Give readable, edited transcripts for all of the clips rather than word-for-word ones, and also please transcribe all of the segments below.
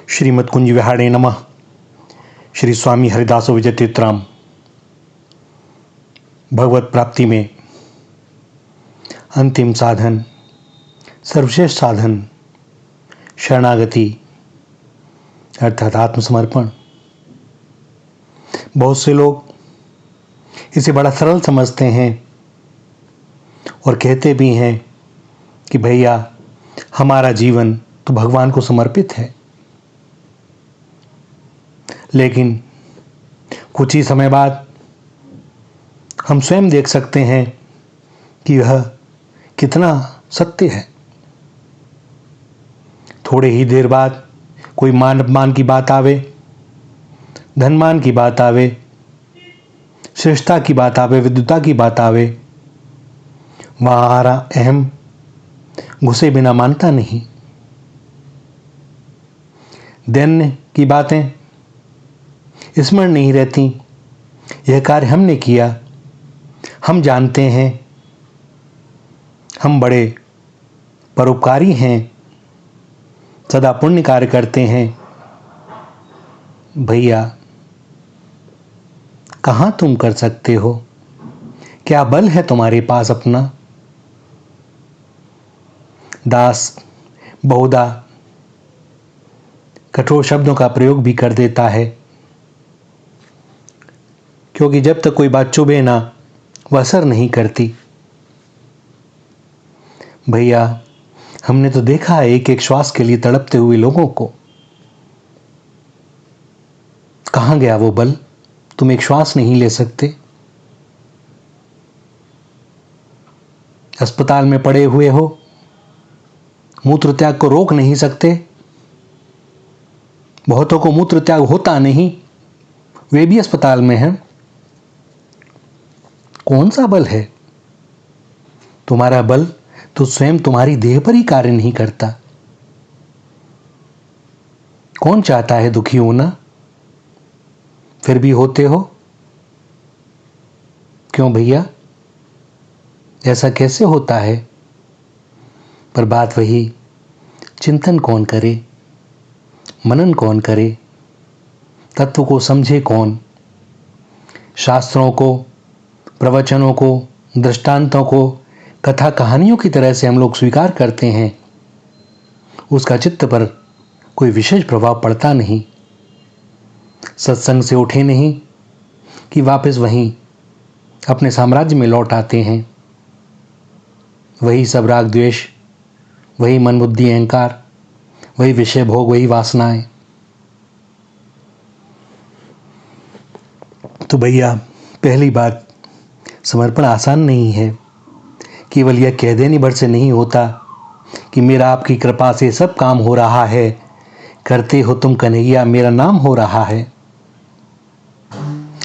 श्रीमद् कुंज विहारे नमः। श्री स्वामी हरिदासो विजय तीर्थराम। भगवत प्राप्ति में अंतिम साधन, सर्वश्रेष्ठ साधन शरणागति अर्थात आत्मसमर्पण। बहुत से लोग इसे बड़ा सरल समझते हैं और कहते भी हैं कि भैया हमारा जीवन तो भगवान को समर्पित है। लेकिन कुछ ही समय बाद हम स्वयं देख सकते हैं कि यह कितना सत्य है। थोड़े ही देर बाद कोई मान अपमान की बात आवे, धनमान की बात आवे, श्रेष्ठता की बात आवे, विद्वता की बात आवे, वहाँ अहम घुसे बिना मानता नहीं। दैन्य की बातें स्मरण नहीं रहती। यह कार्य हमने किया, हम जानते हैं, हम बड़े परोपकारी हैं, सदा पुण्य कार्य करते हैं। भैया कहाँ तुम कर सकते हो? क्या बल है तुम्हारे पास अपना? दास बहुधा कठोर शब्दों का प्रयोग भी कर देता है, क्योंकि जब तक कोई बात चुभे ना वह असर नहीं करती। भैया हमने तो देखा है एक एक श्वास के लिए तड़पते हुए लोगों को। कहाँ गया वो बल? तुम एक श्वास नहीं ले सकते, अस्पताल में पड़े हुए हो, मूत्र त्याग को रोक नहीं सकते। बहुतों को मूत्र त्याग होता नहीं, वे भी अस्पताल में हैं। कौन सा बल है? तुम्हारा बल तो स्वयं तुम्हारी देह पर ही कार्य नहीं करता। कौन चाहता है दुखी होना? फिर भी होते हो। क्यों भैया, ऐसा कैसे होता है? पर बात वही, चिंतन कौन करे, मनन कौन करे, तत्व को समझे कौन? शास्त्रों को, प्रवचनों को, दृष्टांतों को कथा कहानियों की तरह से हम लोग स्वीकार करते हैं, उसका चित्त पर कोई विशेष प्रभाव पड़ता नहीं। सत्संग से उठे नहीं कि वापस वहीं अपने साम्राज्य में लौट आते हैं। वही सब राग द्वेष, वही मन बुद्धि अहंकार, वही विषय भोग, वही वासनाएं। तो भैया पहली बात, समर्पण आसान नहीं है। केवल यह कह देने भर से नहीं होता कि मेरा आपकी कृपा से सब काम हो रहा है, करते हो तुम कन्हैया मेरा नाम हो रहा है।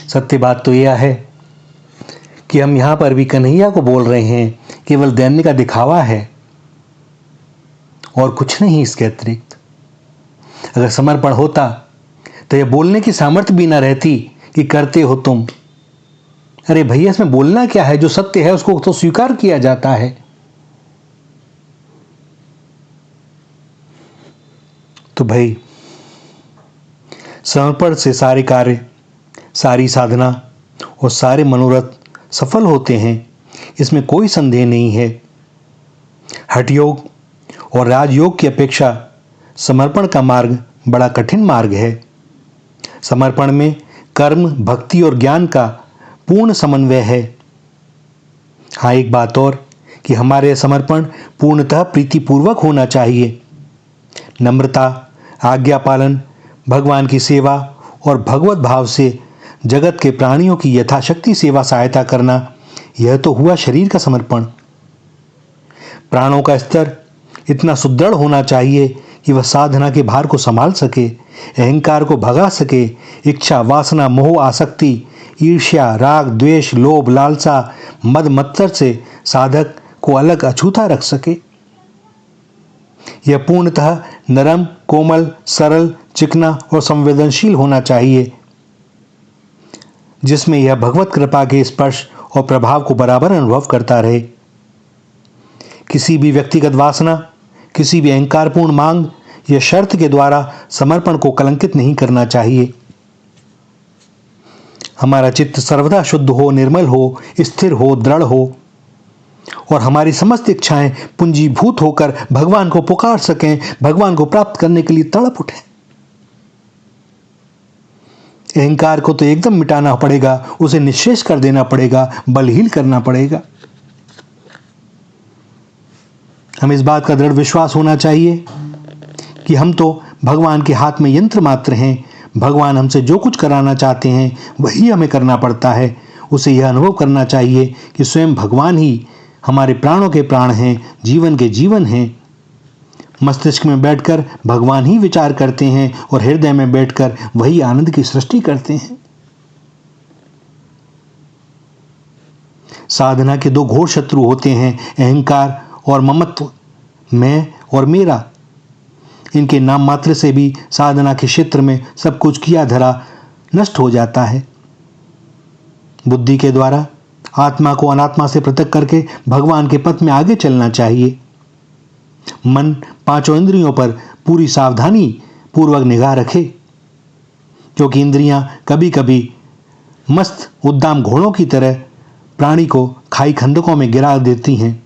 सत्य बात तो यह है कि हम यहाँ पर भी कन्हैया को बोल रहे हैं, केवल दैन्य का दिखावा है और कुछ नहीं इसके अतिरिक्त। अगर समर्पण होता तो यह बोलने की सामर्थ्य भी ना रहती कि करते हो तुम। अरे भैया इसमें बोलना क्या है? जो सत्य है उसको तो स्वीकार किया जाता है। तो भाई समर्पण से सारे कार्य, सारी साधना और सारे मनोरथ सफल होते हैं, इसमें कोई संदेह नहीं है। हठ योग और राजयोग की अपेक्षा समर्पण का मार्ग बड़ा कठिन मार्ग है। समर्पण में कर्म, भक्ति और ज्ञान का पूर्ण समन्वय है। हाँ, एक बात और कि हमारे समर्पण पूर्णतः प्रीतिपूर्वक होना चाहिए। नम्रता, आज्ञा पालन, भगवान की सेवा और भगवत भाव से जगत के प्राणियों की यथाशक्ति सेवा सहायता करना, यह तो हुआ शरीर का समर्पण। प्राणों का स्तर इतना सुदृढ़ होना चाहिए कि वह साधना के भार को संभाल सके, अहंकार को भगा सके, इच्छा, वासना, मोह, आसक्ति, ईर्ष्या, राग, द्वेष, लोभ, लालसा, मद मत्सर से साधक को अलग अछूता रख सके। यह पूर्णतः नरम, कोमल, सरल, चिकना और संवेदनशील होना चाहिए, जिसमें यह भगवत कृपा के स्पर्श और प्रभाव को बराबर अनुभव करता रहे। किसी भी व्यक्तिगत वासना, किसी भी अहंकारपूर्ण मांग यह शर्त के द्वारा समर्पण को कलंकित नहीं करना चाहिए। हमारा चित्त सर्वदा शुद्ध हो, निर्मल हो, स्थिर हो, दृढ़ हो और हमारी समस्त इच्छाएं पूंजीभूत होकर भगवान को पुकार सकें, भगवान को प्राप्त करने के लिए तड़प उठें। अहंकार को तो एकदम मिटाना पड़ेगा, उसे निःशेष कर देना पड़ेगा, बलहीन करना पड़ेगा। हमें इस बात का दृढ़ विश्वास होना चाहिए कि हम तो भगवान के हाथ में यंत्र मात्र हैं। भगवान हमसे जो कुछ कराना चाहते हैं वही हमें करना पड़ता है। उसे यह अनुभव करना चाहिए कि स्वयं भगवान ही हमारे प्राणों के प्राण हैं, जीवन के जीवन हैं। मस्तिष्क में बैठकर भगवान ही विचार करते हैं और हृदय में बैठकर वही आनंद की सृष्टि करते हैं। साधना के दो घोर शत्रु होते हैं, अहंकार और ममत्व, मैं और मेरा। इनके नाम मात्र से भी साधना के क्षेत्र में सब कुछ किया धरा नष्ट हो जाता है। बुद्धि के द्वारा आत्मा को अनात्मा से पृथक करके भगवान के पथ में आगे चलना चाहिए। मन पांचों इंद्रियों पर पूरी सावधानी पूर्वक निगाह रखे, क्योंकि इंद्रियां कभी कभी मस्त उद्दाम घोड़ों की तरह प्राणी को खाई खंडकों में गिरा देती हैं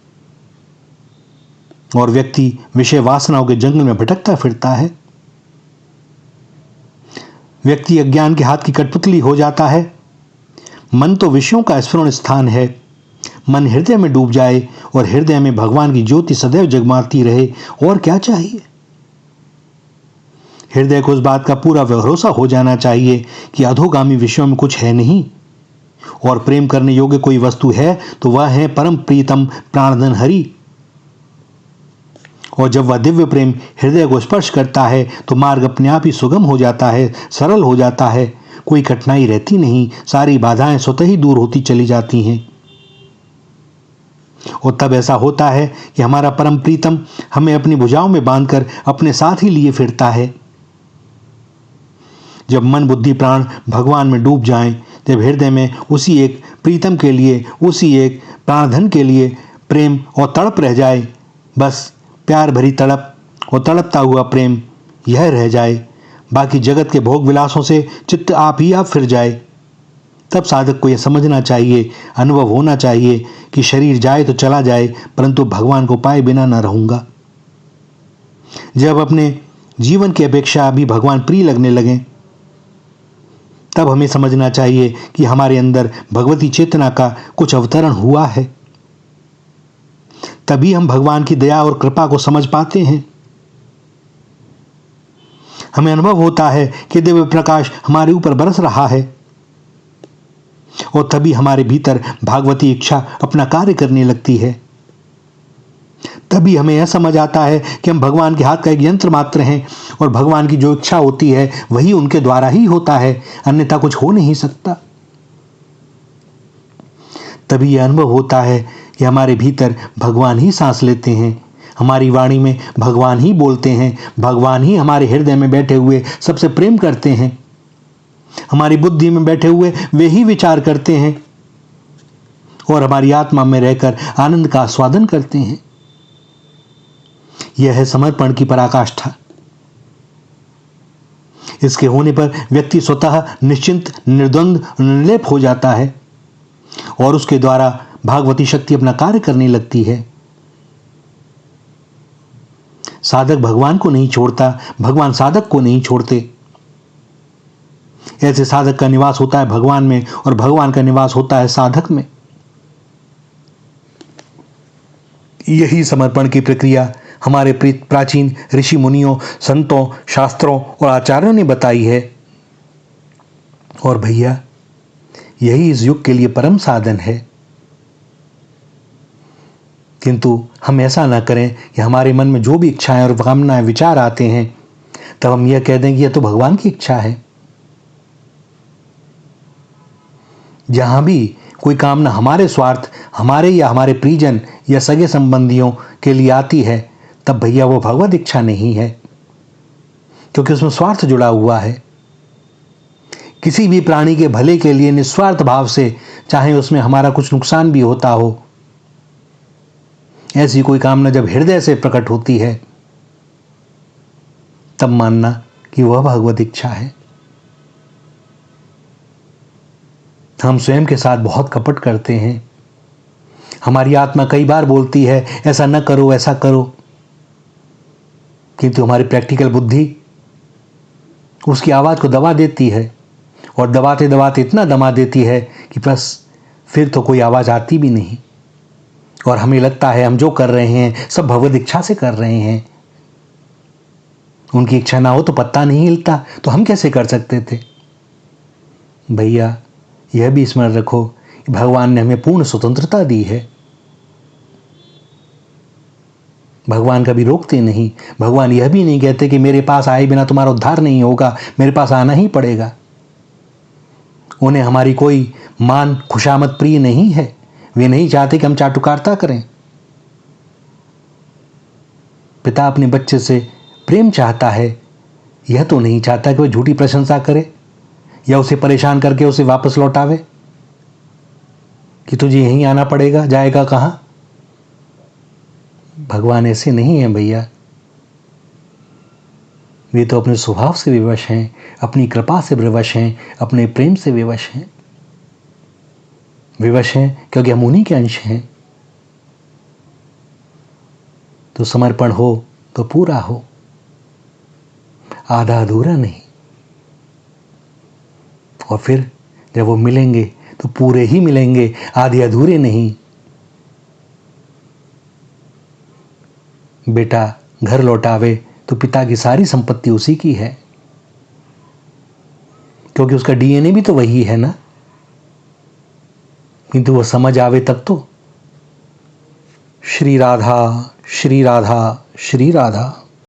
और व्यक्ति विषय वासनाओं के जंगल में भटकता फिरता है। व्यक्ति अज्ञान के हाथ की कठपुतली हो जाता है। मन तो विषयों का स्फुरण स्थान है। मन हृदय में डूब जाए और हृदय में भगवान की ज्योति सदैव जगमाती रहे, और क्या चाहिए। हृदय को इस बात का पूरा भरोसा हो जाना चाहिए कि अधोगामी विषयों में कुछ है नहीं, और प्रेम करने योग्य कोई वस्तु है तो वह है परम प्रीतम प्राणधन हरि। और जब वह दिव्य प्रेम हृदय को स्पर्श करता है तो मार्ग अपने आप ही सुगम हो जाता है, सरल हो जाता है। कोई कठिनाई रहती नहीं, सारी बाधाएं स्वतः ही दूर होती चली जाती हैं। और तब ऐसा होता है कि हमारा परम प्रीतम हमें अपनी भुजाओं में बांधकर अपने साथ ही लिए फिरता है। जब मन बुद्धि प्राण भगवान में डूब जाएं, जब हृदय में उसी एक प्रीतम के लिए, उसी एक प्राणधन के लिए प्रेम और तड़प रह जाए, बस प्यार भरी तड़प और तड़पता हुआ प्रेम यह रह जाए, बाकी जगत के भोग विलासों से चित्त आप ही आप फिर जाए, तब साधक को यह समझना चाहिए, अनुभव होना चाहिए कि शरीर जाए तो चला जाए, परंतु भगवान को पाए बिना न रहूंगा। जब अपने जीवन की अपेक्षा भी भगवान प्रिय लगने लगें, तब हमें समझना चाहिए कि हमारे अंदर भगवती चेतना का कुछ अवतरण हुआ है। तभी हम भगवान की दया और कृपा को समझ पाते हैं। हमें अनुभव होता है कि दिव्य प्रकाश हमारे ऊपर बरस रहा है, और तभी हमारे भीतर भागवती इच्छा अपना कार्य करने लगती है। तभी हमें यह समझ आता है कि हम भगवान के हाथ का एक यंत्र मात्र हैं, और भगवान की जो इच्छा होती है वही उनके द्वारा ही होता है, अन्यथा कुछ हो नहीं सकता। तभी यह अनुभव होता है कि हमारे भीतर भगवान ही सांस लेते हैं, हमारी वाणी में भगवान ही बोलते हैं, भगवान ही हमारे हृदय में बैठे हुए सबसे प्रेम करते हैं, हमारी बुद्धि में बैठे हुए वे ही विचार करते हैं और हमारी आत्मा में रहकर आनंद का आस्वादन करते हैं। यह है समर्पण की पराकाष्ठा। इसके होने पर व्यक्ति स्वतः निश्चिंत, निर्द्वंद, निर्लेप हो जाता है और उसके द्वारा भागवती शक्ति अपना कार्य करने लगती है। साधक भगवान को नहीं छोड़ता, भगवान साधक को नहीं छोड़ते। ऐसे साधक का निवास होता है भगवान में, और भगवान का निवास होता है साधक में। यही समर्पण की प्रक्रिया हमारे प्राचीन ऋषि मुनियों, संतों, शास्त्रों और आचार्यों ने बताई है। और भैया, यही इस युग के लिए परम साधन है। किंतु हम ऐसा ना करें कि हमारे मन में जो भी इच्छाएं और कामनाएं विचार आते हैं, तब हम यह कह दें कि यह तो भगवान की इच्छा है। जहां भी कोई कामना हमारे स्वार्थ, हमारे या हमारे परिजन या सगे संबंधियों के लिए आती है, तब भैया वो भगवत इच्छा नहीं है, क्योंकि उसमें स्वार्थ जुड़ा हुआ है। किसी भी प्राणी के भले के लिए निस्वार्थ भाव से, चाहे उसमें हमारा कुछ नुकसान भी होता हो, ऐसी कोई कामना जब हृदय से प्रकट होती है, तब मानना कि वह भगवत इच्छा है। हम स्वयं के साथ बहुत कपट करते हैं। हमारी आत्मा कई बार बोलती है ऐसा न करो, ऐसा करो, किंतु हमारी प्रैक्टिकल बुद्धि उसकी आवाज़ को दबा देती है, और दबाते दबाते इतना दबा देती है कि बस फिर तो कोई आवाज़ आती भी नहीं, और हमें लगता है हम जो कर रहे हैं सब भगवत इच्छा से कर रहे हैं। उनकी इच्छा ना हो तो पत्ता नहीं हिलता, तो हम कैसे कर सकते थे? भैया, यह भी स्मरण रखो कि भगवान ने हमें पूर्ण स्वतंत्रता दी है। भगवान कभी रोकते नहीं। भगवान यह भी नहीं कहते कि मेरे पास आए बिना तुम्हारा उद्धार नहीं होगा, मेरे पास आना ही पड़ेगा। उन्हें हमारी कोई मान खुशामद प्रिय नहीं है। वे नहीं चाहते कि हम चाटुकारिता करें। पिता अपने बच्चे से प्रेम चाहता है, यह तो नहीं चाहता कि वह झूठी प्रशंसा करे या उसे परेशान करके उसे वापस लौटावे कि तुझे यहीं आना पड़ेगा, जाएगा कहां। भगवान ऐसे नहीं है भैया। वे तो अपने स्वभाव से विवश हैं, अपनी कृपा से विवश हैं, अपने प्रेम से विवश हैं। विवश हैं क्योंकि हम उन्हीं के अंश हैं। तो समर्पण हो तो पूरा हो, आधा अधूरा नहीं। और फिर जब वो मिलेंगे तो पूरे ही मिलेंगे, आधे अधूरे नहीं। बेटा घर लौटावे तो पिता की सारी संपत्ति उसी की है, क्योंकि उसका डीएनए भी तो वही है ना। किंतु वो समझ आवे तब तो। श्री राधा, श्री राधा, श्री राधा।